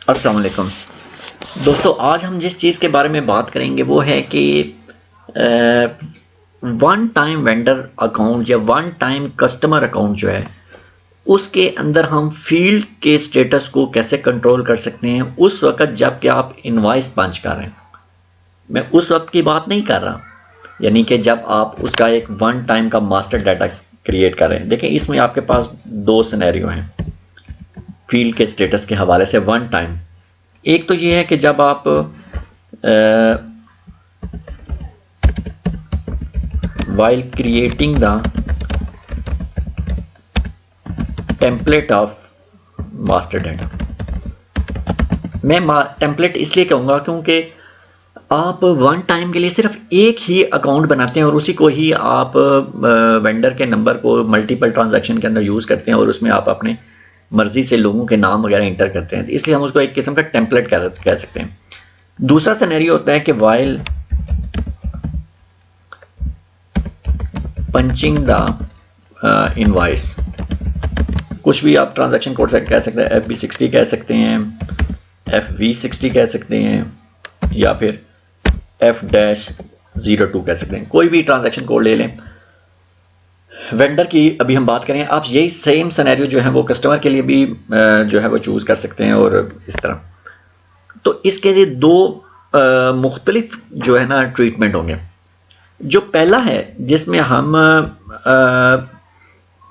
अस्सलाम वालेकुम दोस्तों, आज हम जिस चीज़ के बारे में बात करेंगे वो है कि वन टाइम वेंडर अकाउंट या वन टाइम कस्टमर अकाउंट जो है उसके अंदर हम फील्ड के स्टेटस को कैसे कंट्रोल कर सकते हैं उस वक्त जब कि आप इनवॉइस पंच कर रहे हैं। मैं उस वक्त की बात नहीं कर रहा, यानी कि जब आप उसका एक वन टाइम का मास्टर डाटा क्रिएट कर रहे हैं। देखें, इसमें आपके पास दो सिनेरियो हैं फील्ड के स्टेटस के हवाले से वन टाइम। एक तो ये है कि जब आप while creating the template of master data, मैं टेम्पलेट इसलिए कहूँगा क्योंकि आप वन टाइम के लिए सिर्फ एक ही अकाउंट बनाते हैं और उसी को ही आप वेंडर के नंबर को मल्टीपल ट्रांजैक्शन के अंदर यूज़ करते हैं और उसमें आप अपने मर्जी से लोगों के नाम वगैरह इंटर करते हैं, इसलिए हम उसको एक किस्म का टेम्पलेट कह सकते हैं। दूसरा सिनेरियो होता है कि वाइल पंचिंग द इनवॉइस, कुछ भी आप ट्रांजैक्शन कोड से कह सकते हैं, FB60 कह सकते हैं, FV60 कह सकते हैं या फिर F-02 कह सकते हैं। कोई भी ट्रांजैक्शन कोड ले लें। वेंडर की अभी हम बात करें, आप यही सेम सिनेरियो जो है वो कस्टमर के लिए भी जो है वो चूज कर सकते हैं और इस तरह। तो इसके लिए दो मुख्तलिफ जो है ना ट्रीटमेंट होंगे। जो पहला है जिसमें हम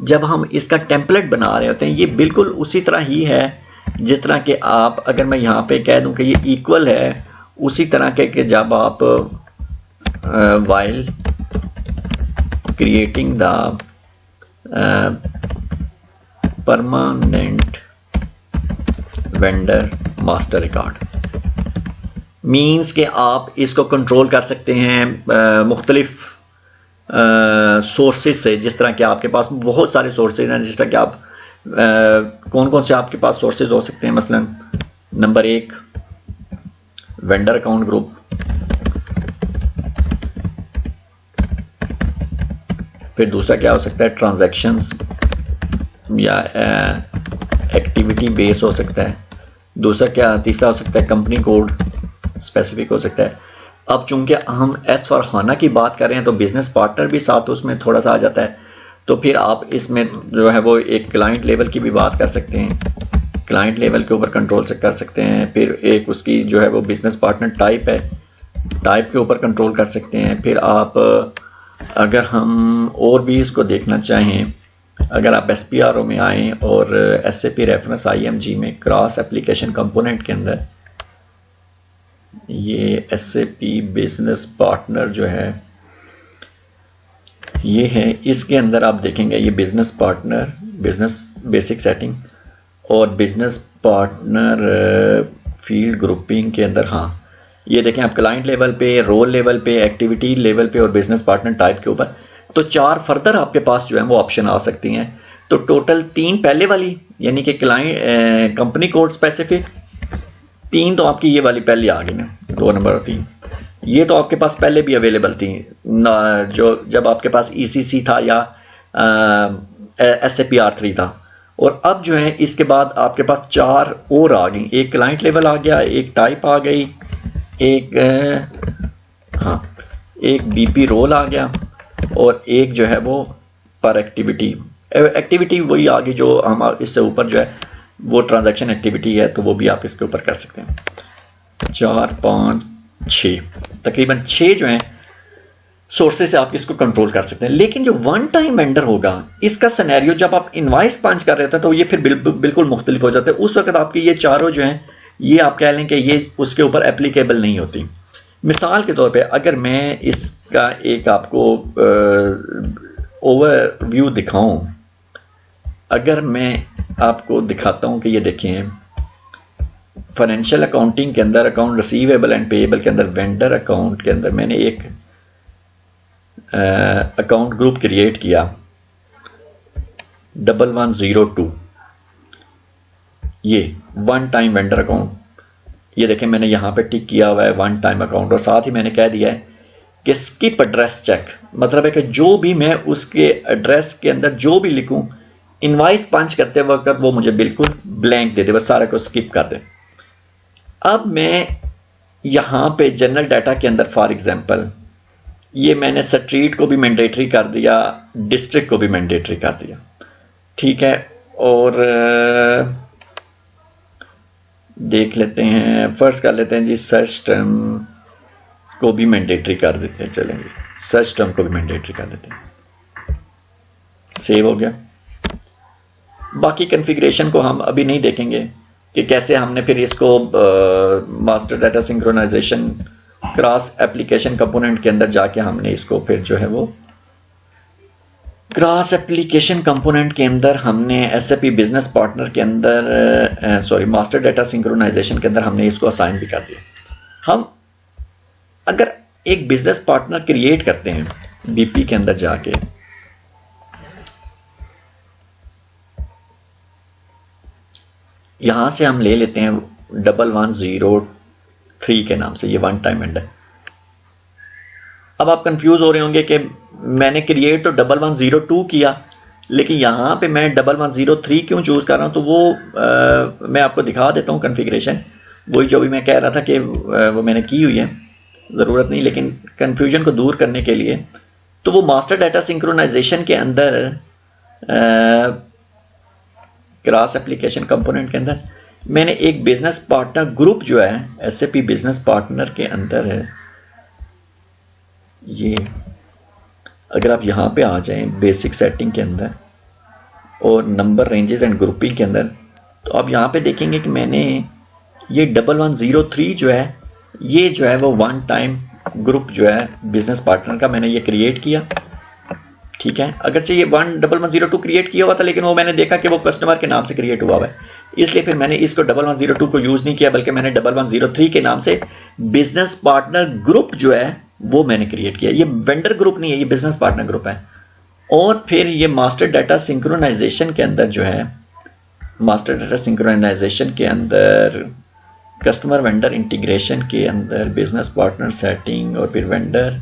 जब हम इसका टेम्पलेट बना रहे होते हैं, ये बिल्कुल उसी तरह ही है जिस तरह के आप, अगर मैं यहाँ पे कह दूं कि ये इक्वल है उसी तरह के कि जब आप while creating the permanent vendor master record, means के आप इसको कंट्रोल कर सकते हैं मुख्तलिफ सोर्सेज से। जिस तरह के आपके पास बहुत सारे सोर्सेज हैं, जिस तरह के आप कौन कौन से आपके पास सोर्सेज हो सकते हैं। मसलन नंबर एक वेंडर अकाउंट ग्रुप, फिर दूसरा क्या हो सकता है ट्रांजैक्शंस या एक्टिविटी बेस हो सकता है। दूसरा क्या, तीसरा हो सकता है कंपनी कोड स्पेसिफिक हो सकता है। अब चूंकि हम S/4HANA की बात कर रहे हैं तो बिजनेस पार्टनर भी साथ उसमें थोड़ा सा आ जाता है। तो फिर आप इसमें जो है वो एक क्लाइंट लेवल की भी बात कर सकते हैं, क्लाइंट लेवल के ऊपर कंट्रोल से कर सकते हैं। फिर एक उसकी जो है वो बिजनेस पार्टनर टाइप है, टाइप के ऊपर कंट्रोल कर सकते हैं। फिर आप अगर हम और भी इसको देखना चाहें, अगर आप SPRO में आएँ और SAP रेफरेंस IMG में क्रॉस एप्लीकेशन कंपोनेंट के अंदर ये SAP बिजनेस पार्टनर जो है ये है, इसके अंदर आप देखेंगे ये business partner, business basic setting और बिजनेस पार्टनर फील्ड ग्रुपिंग के अंदर, हाँ ये देखें आप क्लाइंट लेवल पे, रोल लेवल पे, एक्टिविटी लेवल पे और बिजनेस पार्टनर टाइप के ऊपर। तो चार फर्दर आपके पास जो है वो ऑप्शन आ सकती हैं। तो टोटल तीन पहले वाली यानी कि क्लाइंट कंपनी कोड स्पेसिफिक, तीन तो आपकी ये वाली पहले आ गई ना, 2 नंबर और 3 ये तो आपके पास पहले भी अवेलेबल थी जो जब आपके पास ECC था या SAP R3 था। और अब जो है इसके बाद आपके पास चार और आ गई, एक क्लाइंट लेवल आ गया, एक टाइप आ गई, एक एक BP रोल आ गया और एक जो है वो पर एक्टिविटी वही आ गई जो हम इससे ऊपर जो है वो ट्रांजैक्शन एक्टिविटी है, तो वो भी आप इसके ऊपर कर सकते हैं। 4 5 6 तकरीबन 6 जो हैं सोर्सेस से आप इसको कंट्रोल कर सकते हैं। लेकिन जो वन टाइम वेंडर होगा इसका सिनेरियो जब आप इनवॉइस पंच कर रहे होते हैं तो ये फिर बिल्कुल मुख्तलिफ हो जाता है। उस वक्त आपकी ये चारों जो हैं ये आप कह लें कि ये उसके ऊपर एप्लीकेबल नहीं होती। मिसाल के तौर पे अगर मैं इसका एक आपको ओवरव्यू दिखाऊं, अगर मैं आपको दिखाता हूं कि ये देखें फाइनेंशियल अकाउंटिंग के अंदर अकाउंट रिसीवेबल एंड पेएबल के अंदर वेंडर अकाउंट के अंदर मैंने एक अकाउंट ग्रुप क्रिएट किया 1102, ये वन टाइम वेंडर अकाउंट। ये देखें मैंने यहां पे टिक किया हुआ है वन टाइम अकाउंट और साथ ही मैंने कह दिया है कि स्किप एड्रेस चेक, मतलब है कि जो भी मैं उसके एड्रेस के अंदर जो भी लिखूं इनवॉइस पंच करते वक्त वो मुझे बिल्कुल ब्लैंक दे दे, बस सारे को स्किप कर दे। अब मैं यहाँ पे जनरल डाटा के अंदर फॉर एग्जांपल ये मैंने स्ट्रीट को भी मैंडेटरी कर दिया, डिस्ट्रिक्ट को भी मैंडेटरी कर दिया, ठीक है। और देख लेते हैं, फर्स्ट कर लेते हैं जी सर्च टर्म को भी मैंडेटरी कर देते हैं, चलेंगे सर्च टर्म को भी मैंडेटरी कर देते हैं। सेव हो गया। बाकी कॉन्फ़िगरेशन को हम अभी नहीं देखेंगे कि कैसे हमने फिर इसको master data synchronisation cross application component के अंदर जाके हमने इसको फिर जो है वो क्रॉस एप्लीकेशन कंपोनेंट के अंदर हमने एसएपी बिजनेस पार्टनर के अंदर सॉरी मास्टर डाटा सिंक्रोनाइजेशन के अंदर हमने इसको असाइन भी कर दिया। हम अगर एक बिजनेस पार्टनर क्रिएट करते हैं बीपी के अंदर जाके, यहां से हम ले लेते हैं 1103 के नाम से, ये वन टाइम एंड है। अब आप कंफ्यूज हो रहे होंगे कि मैंने क्रिएट तो 1102 किया, लेकिन यहां पे मैं 1103 क्यों चूज कर रहा हूं, तो वो मैं आपको दिखा देता हूं कॉन्फ़िगरेशन, वही जो भी मैं कह रहा था कि वो मैंने की हुई है, ज़रूरत नहीं, लेकिन कंफ्यूजन को दूर करने के लिए। तो वो मास्टर डाटा सिंक्रोनाइजेशन के अंदर क्रॉस एप्लीकेशन कंपोनेंट के अंदर मैंने एक बिजनेस पार्टनर ग्रुप जो है एसएपी बिजनेस पार्टनर के अंदर है, ये अगर आप यहाँ पे आ जाएं बेसिक सेटिंग के अंदर और नंबर रेंजेस एंड ग्रुपिंग के अंदर, तो आप यहाँ पे देखेंगे कि मैंने ये 1103 जो है ये जो है वो वन टाइम ग्रुप जो है बिजनेस पार्टनर का मैंने ये क्रिएट किया, ठीक है। अगरचे ये 1102 क्रिएट किया हुआ था, लेकिन वो मैंने देखा कि वो कस्टमर के नाम से क्रिएट हुआ है, इसलिए फिर मैंने इसको 1102 को यूज नहीं किया, बल्कि मैंने 1103 के नाम से बिजनेस पार्टनर ग्रुप जो है वो मैंने क्रिएट किया। ये वेंडर ग्रुप नहीं है, ये बिजनेस पार्टनर ग्रुप है। और फिर ये मास्टर डाटा सिंक्रोनाइजेशन के अंदर जो है, मास्टर डाटा सिंक्रोनाइजेशन के अंदर कस्टमर वेंडर इंटीग्रेशन के अंदर बिजनेस पार्टनर सेटिंग और फिर वेंडर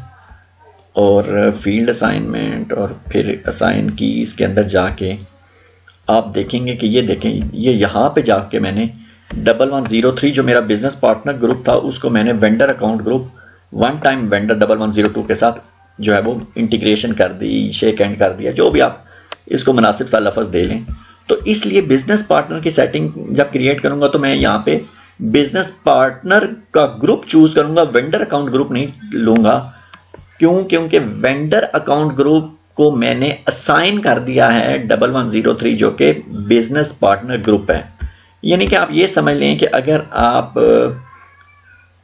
और फील्ड असाइनमेंट और फिर असाइन की इसके अंदर जाके आप देखेंगे कि ये देखें, ये यहाँ पे जाके मैंने 1103 जो मेरा बिजनेस पार्टनर ग्रुप था उसको मैंने vendor account group one time vendor 1102 के साथ जो है वो इंटीग्रेशन कर दी, शेक एंड कर दिया, जो भी आप इसको मुनासिब सा लफ्ज़ दे लें। तो इसलिए बिजनेस पार्टनर की सेटिंग जब क्रिएट करूंगा तो मैं यहाँ पे बिजनेस पार्टनर का ग्रुप चूज करूंगा, वेंडर अकाउंट ग्रुप नहीं लूंगा। क्यों? क्योंकि वेंडर अकाउंट ग्रुप को मैंने असाइन कर दिया है 1103 जो कि बिजनेस पार्टनर ग्रुप है। यानी कि आप ये समझ लें कि अगर आप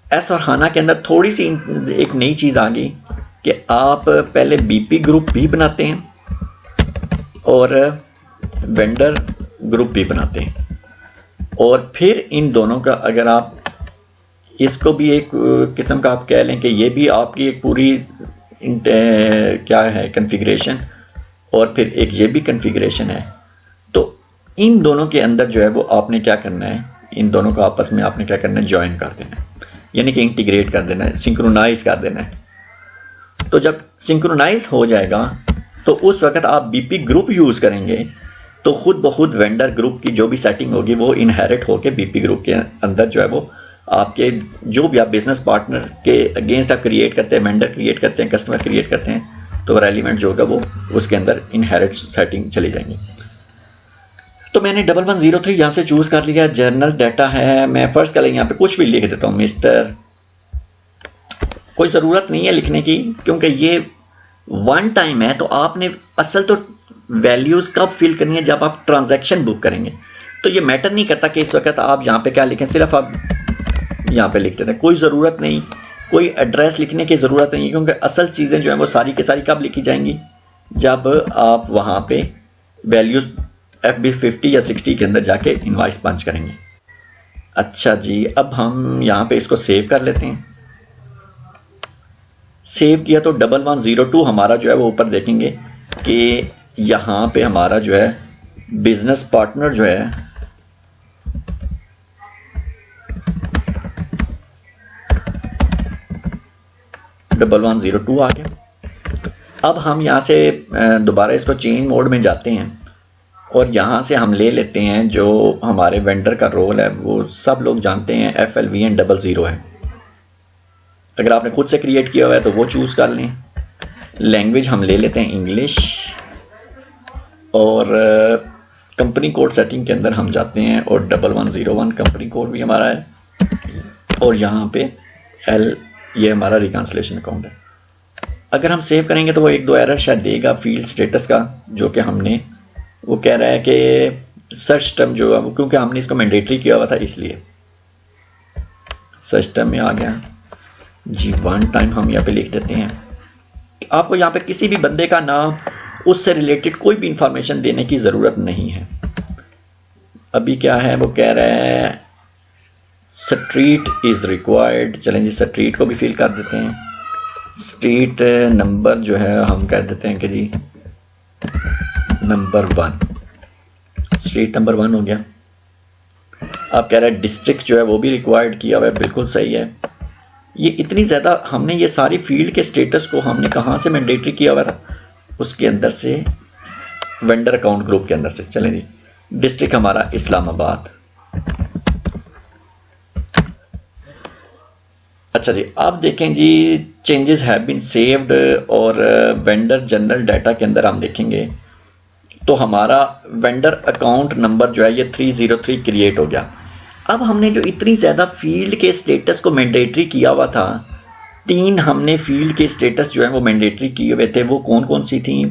एस और हाना के अंदर थोड़ी सी एक नई चीज आ गई कि आप पहले बीपी ग्रुप भी बनाते हैं और वेंडर ग्रुप भी बनाते हैं, और फिर इन दोनों का अगर आप इसको भी एक किस्म का आप कह लें कि ये भी आपकी एक पूरी क्या है कॉन्फ़िगरेशन, और फिर एक ये भी कॉन्फ़िगरेशन है, तो इन दोनों के अंदर जो है वो आपने क्या करना है, इन दोनों को आपस में आपने क्या करना है, ज्वाइन कर देना है, यानी कि इंटीग्रेट कर देना है, सिंक्रोनाइज कर देना है। तो जब सिंक्रोनाइज हो जाएगा तो उस वक्त आप बीपी ग्रुप यूज करेंगे तो खुद ब खुद वेंडर ग्रुप की जो भी सेटिंग होगी वो इनहेरिट होके बीपी ग्रुप के अंदर जो है वो आपके जो भी आप बिजनेस पार्टनर के अगेंस्ट आप क्रिएट करते हैं, वेंडर क्रिएट करते हैं, कस्टमर क्रिएट करते हैं, तो एलिमेंट जो होगा वो उसके अंदर इनहेरिट सेटिंग चली जाएंगी। तो मैंने 1103 यहाँ से चूज कर लिया, जर्नल डाटा है, मैं फर्स्ट कर यहाँ पे कुछ भी लिख देता हूँ मिस्टर, कोई ज़रूरत नहीं है लिखने की क्योंकि ये वन टाइम है। तो आपने असल तो वैल्यूज़ कब फिल करनी है, जब आप ट्रांजैक्शन बुक करेंगे। तो ये मैटर नहीं करता कि इस वक्त आप यहाँ पे क्या लिखें, सिर्फ आप यहाँ पे लिख देते हैं, कोई ज़रूरत नहीं, कोई एड्रेस लिखने की ज़रूरत नहीं है, क्योंकि असल चीज़ें जो है वो सारी की सारी कब लिखी जाएंगी, जब आप वहाँ पे वैल्यूज़ FB50 या 60 के अंदर जाके इनवाइस पंच करेंगे। अच्छा जी, अब हम यहाँ पे इसको सेव कर लेते हैं। सेव किया तो 1102 हमारा जो है वो ऊपर देखेंगे कि यहाँ पे हमारा जो है बिजनेस पार्टनर जो है डबल 102 आ गया। अब हम यहाँ से दोबारा इसको चेंज मोड में जाते हैं और यहाँ से हम ले लेते हैं जो हमारे वेंडर का रोल है, वो सब लोग जानते हैं FLVN00 है। अगर आपने खुद से क्रिएट किया हुआ है तो वो चूज़ कर लें। लैंग्वेज हम ले लेते हैं इंग्लिश, और कंपनी कोड सेटिंग के अंदर हम जाते हैं और 1101 कंपनी कोड भी हमारा है, और यहाँ पे L ये हमारा रिकॉन्सिलेशन अकाउंट है। अगर हम सेव करेंगे तो वो एक दो एरर शायद देगा फील्ड स्टेटस का, जो कि हमने, वो कह रहा है कि सर्च टर्म जो है वो, क्योंकि हमने इसको मैंडेटरी किया हुआ था इसलिए सर्च टर्म में आ गया जी। 1 टाइम हम यहाँ पे लिख देते हैं। आपको यहाँ पे किसी भी बंदे का नाम, उससे रिलेटेड कोई भी इंफॉर्मेशन देने की ज़रूरत नहीं है। अभी क्या है, वो कह रहा है स्ट्रीट इज़ रिक्वायर्ड। चलें जी, स्ट्रीट को भी फिल कर देते हैं। स्ट्रीट नंबर जो है हम कह देते हैं कि जी नंबर 1, स्ट्रीट नंबर 1 हो गया। अब कह रहा है डिस्ट्रिक्ट जो है वो भी रिक्वायर्ड किया हुआ है, बिल्कुल सही है। ये इतनी ज़्यादा हमने ये सारी फील्ड के स्टेटस को हमने कहाँ से मैंडेटरी किया हुआ था, उसके अंदर से, वेंडर अकाउंट ग्रुप के अंदर से। चलें जी, डिस्ट्रिक्ट हमारा इस्लामाबाद। अच्छा जी, अब देखें जी, चेंजेस हैव बीन सेव्ड, और वेंडर जनरल डाटा के अंदर हम देखेंगे तो हमारा वेंडर अकाउंट नंबर जो है ये 303 क्रिएट हो गया। अब हमने जो इतनी ज़्यादा फील्ड के स्टेटस को मैंडेटरी किया हुआ था, 3 हमने फील्ड के स्टेटस जो है वो मैंडेटरी किए हुए थे, वो कौन कौन सी थी?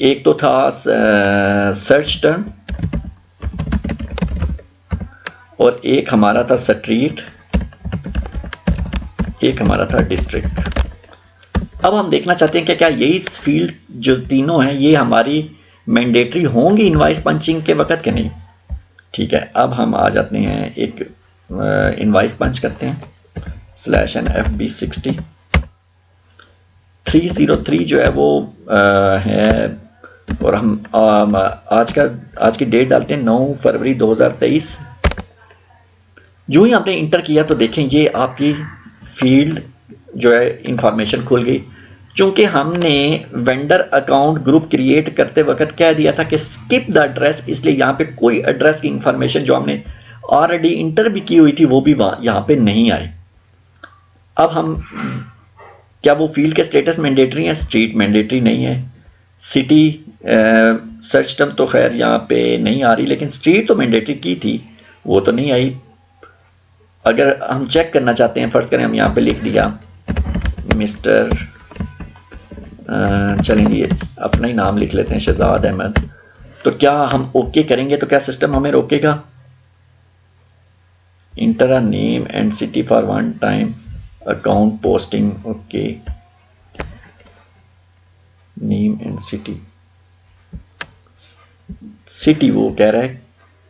एक तो था सर्च टर्म, और एक हमारा था स्ट्रीट, एक हमारा था डिस्ट्रिक्ट। अब हम देखना चाहते हैं कि क्या यही फील्ड जो तीनों हैं ये हमारी मैंडेटरी होंगी इनवाइस पंचिंग के वक्त के नहीं। ठीक है, अब हम आ जाते हैं, एक इनवाइस पंच करते हैं /NFB60 303 जो है वो है, और हम आज की डेट डालते हैं 9 फरवरी 2023। जो ही आपने इंटर किया तो देखें ये आपकी फील्ड जो है इंफॉर्मेशन खुल गई। चूंकि हमने वेंडर अकाउंट ग्रुप क्रिएट करते वक्त कह दिया था कि स्किप द एड्रेस, इसलिए यहाँ पे कोई एड्रेस की इंफॉर्मेशन जो हमने ऑलरेडी इंटर भी की हुई थी वो भी यहाँ पे नहीं आई। अब हम, क्या वो फील्ड के स्टेटस मैंडेटरी है? स्ट्रीट मैंडेटरी नहीं है। सिटी सर्च टर्म तो खैर यहाँ पे नहीं आ रही, लेकिन स्ट्रीट तो मैंडेटरी की थी, वो तो नहीं आई। अगर हम चेक करना चाहते हैं, फर्ज करें हम यहाँ पे लिख दिया मिस्टर, चलें जी अपना ही नाम लिख लेते हैं, शहजाद अहमद, तो क्या हम ओके करेंगे तो क्या सिस्टम हमें रोकेगा? Inter a name and city for 1 time account posting, okay, name and city, city वो कह रहा है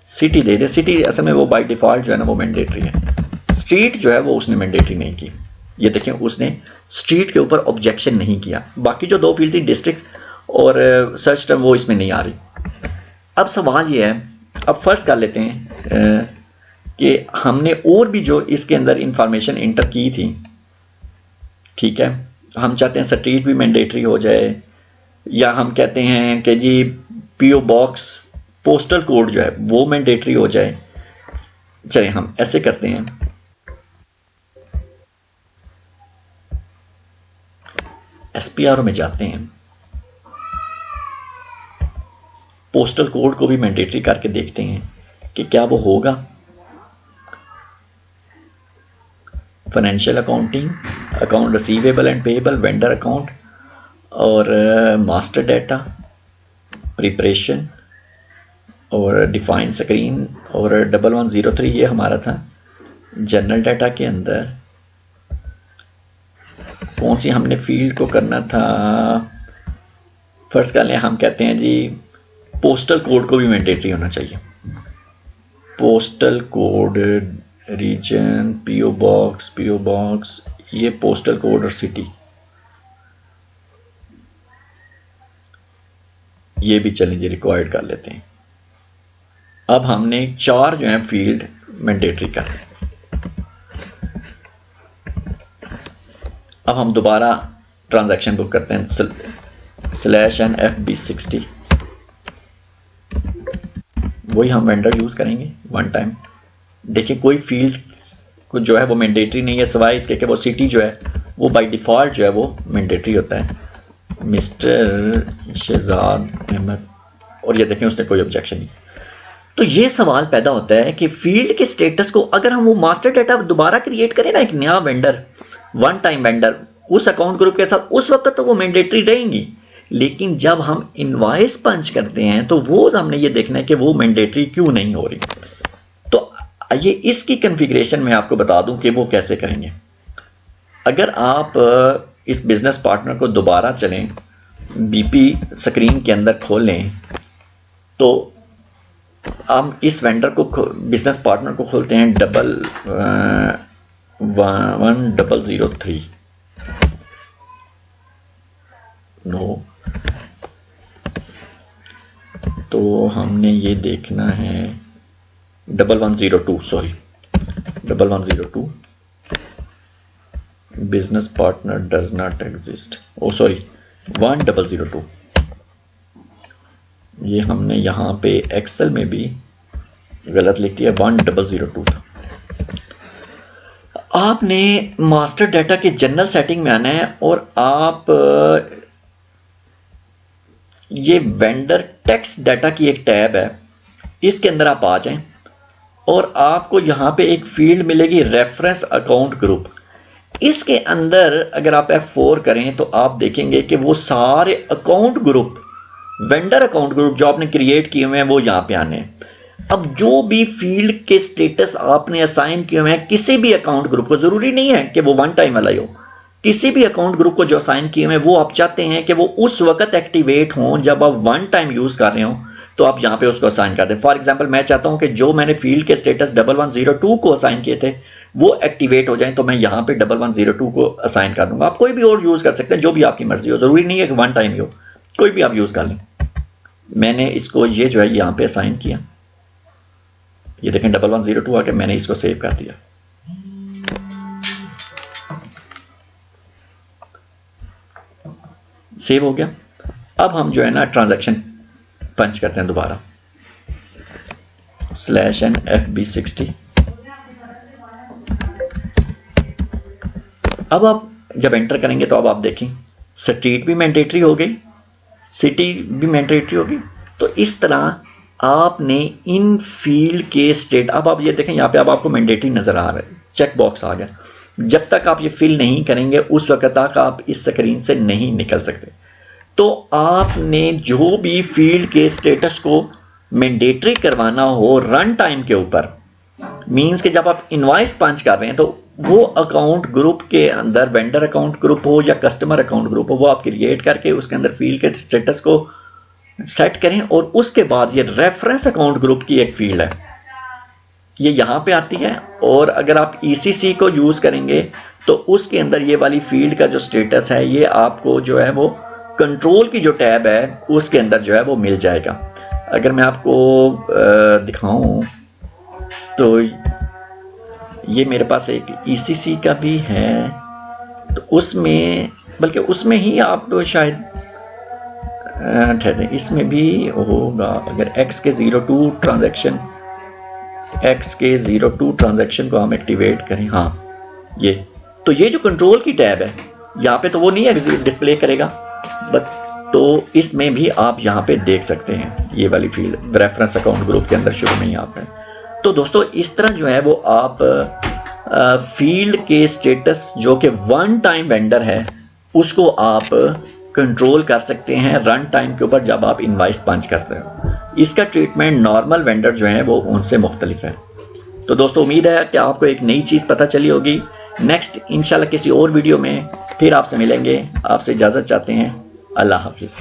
सिटी दे दे। सिटी असल में वो बाय डिफॉल्ट जो है ना वो मैंडेटरी है। स्ट्रीट जो है वो उसने मैंडेटरी नहीं की। ये देखें, उसने स्ट्रीट के ऊपर ऑब्जेक्शन नहीं किया। बाकी जो 2 फील्ड थी डिस्ट्रिक्ट और सर्च टर्म वो इसमें नहीं आ रही। अब सवाल ये है, अब फर्ज कर लेते हैं कि हमने और भी जो इसके अंदर इंफॉर्मेशन इंटर की थी, ठीक है, हम चाहते हैं स्ट्रीट भी मैंडेटरी हो जाए, या हम कहते हैं कि जी पीओ बॉक्स पोस्टल कोड जो है वो मैंडेटरी हो जाए। चलिए हम ऐसे करते हैं, SPRO में जाते हैं, पोस्टल कोड को भी मैंडेटरी करके देखते हैं कि क्या वो होगा। Financial accounting, account receivable and payable, vendor account, और मास्टर डाटा, प्रिपरेशन, और डिफाइन स्क्रीन, और 1103 ये हमारा था। जनरल डाटा के अंदर कौन सी हमने फील्ड को करना था? फर्स्ट कर लें, हम कहते हैं जी पोस्टल कोड को भी मैंडेटरी होना चाहिए। Postal code, region, PO box, ये पोस्टल कोड और सिटी, ये भी चलेंगे रिक्वायर्ड कर लेते हैं। अब हमने 4 जो है फील्ड मैंडेटरी कर लें। अब हम दोबारा ट्रांजैक्शन बुक करते हैं /NFB60, वही हम वेंडर यूज करेंगे वन टाइम। देखिए कोई फील्ड को जो है वो मैंडेटरी नहीं है, सिवाय इसके कि वो सिटी जो है वो बाय डिफॉल्ट जो है वो मैंडेटरी होता है, मिस्टर शहजाद अहमद, और ये देखें उसने कोई ऑब्जेक्शन नहीं। तो ये सवाल पैदा होता है कि फील्ड के स्टेटस को अगर हम वो मास्टर डाटा दोबारा क्रिएट करें ना, एक नया वेंडर, वन टाइम वेंडर उस अकाउंट ग्रुप के साथ, उस वक्त तो वो मैंडेटरी रहेंगी, लेकिन जब हम इनवॉइस पंच करते हैं तो वो हमने ये देखना है कि वो मैंडेटरी क्यों नहीं हो रही। तो ये इसकी कॉन्फ़िगरेशन में आपको बता दूं कि वो कैसे करेंगे। अगर आप इस बिजनेस पार्टनर को दोबारा चलें, बीपी स्क्रीन के अंदर खोलें, तो हम इस वेंडर को बिजनेस पार्टनर को खोलते हैं 1003 नो, तो हमने ये देखना है 1102, sorry 1102 business partner does not exist, oh sorry 1002। ये हमने यहाँ पे एक्सेल में भी गलत लिख दिया, 1002 था। आपने मास्टर डाटा के जनरल सेटिंग में आना है और आप ये वेंडर टेक्स्ट डाटा की एक टैब है, इसके अंदर आप आ जाएं और आपको यहां पे एक फील्ड मिलेगी रेफरेंस अकाउंट ग्रुप। इसके अंदर अगर आप F4 करें तो आप देखेंगे कि वो सारे account group, vendor account group जो आपने क्रिएट किए हुए हैं वो यहां पे आने हैं। अब जो भी फील्ड के स्टेटस आपने असाइन किए हुए हैं किसी भी अकाउंट ग्रुप को, जरूरी नहीं है कि वो वन टाइम वाला ही हो, किसी भी अकाउंट ग्रुप को जो असाइन किए हुए हैं वो आप चाहते हैं कि वो उस वक्त एक्टिवेट हों जब आप वन टाइम यूज कर रहे हो, तो आप यहां पे उसको असाइन कर दें। फॉर एग्जांपल मैं चाहता हूं कि जो मैंने फील्ड के स्टेटस 1102 को असाइन किए थे वो एक्टिवेट हो जाएं, तो मैं यहां पे 1102 को असाइन कर दूंगा। आप कोई भी और यूज कर सकते हैं, जो भी आपकी मर्जी हो, जरूरी नहीं है कि वन टाइम ही हो, कोई भी आप यूज कर लें। मैंने इसको ये जो है यहां पे असाइन किया, ये देखें 1102 आके मैंने इसको सेव कर दिया। सेव हो गया। अब हम जो है ना ट्रांजैक्शन पंच करते हैं दोबारा, /NFB60। अब आप जब एंटर करेंगे तो अब आप देखें स्ट्रीट भी मैंडेटरी हो गई, सिटी भी मैंडेटरी हो गई। तो इस तरह आपने इन फील्ड के स्टेट, अब आप ये देखें यहाँ पे अब आपको मैंडेटरी नजर आ रहा है, चेक बॉक्स आ गया। जब तक आप ये फिल नहीं करेंगे उस वक्त तक आप इस स्क्रीन से नहीं निकल सकते। तो आपने जो भी फील्ड के स्टेटस को मैंडेटरी करवाना हो रन टाइम के ऊपर, मींस कि जब आप इनवॉइस पंच कर रहे हैं तो वो अकाउंट ग्रुप के अंदर, वेंडर अकाउंट ग्रुप हो या कस्टमर अकाउंट ग्रुप हो, वो आप क्रिएट करके उसके अंदर फील्ड के स्टेटस को सेट करें। और उसके बाद ये रेफरेंस अकाउंट ग्रुप की एक फील्ड है, ये यहां पे आती है। और अगर आप ECC को यूज करेंगे तो उसके अंदर ये वाली फील्ड का जो स्टेटस है ये आपको जो है वो कंट्रोल की जो टैब है उसके अंदर जो है वो मिल जाएगा। अगर मैं आपको दिखाऊं तो ये मेरे पास एक ECC का भी है, तो उसमें, बल्कि उसमें ही आप तो शायद ठहरे, इसमें भी होगा। अगर X के 02 ट्रांजैक्शन, X के 02 ट्रांजैक्शन को हम एक्टिवेट करें, हाँ ये, तो ये जो कंट्रोल की टैब है यहाँ पे तो वो नहीं डिस्प्ले करेगा बस, तो इसमें भी आप यहाँ पे देख सकते हैं ये वाली फील्ड रेफरेंस अकाउंट ग्रुप के अंदर शुरू में ही आप है। तो दोस्तों इस तरह जो है वो आप फील्ड के स्टेटस जो कि वन टाइम वेंडर है उसको आप कंट्रोल कर सकते हैं रन टाइम के ऊपर जब आप इनवॉइस पंच करते हो। इसका ट्रीटमेंट नॉर्मल वेंडर जो है वो उनसे मुख्तलिफ है। तो दोस्तों उम्मीद है कि आपको एक नई चीज़ पता चली होगी। नेक्स्ट इंशाल्लाह किसी और वीडियो में फिर आपसे मिलेंगे। आपसे इजाज़त चाहते हैं। अल्लाह हाफिज़।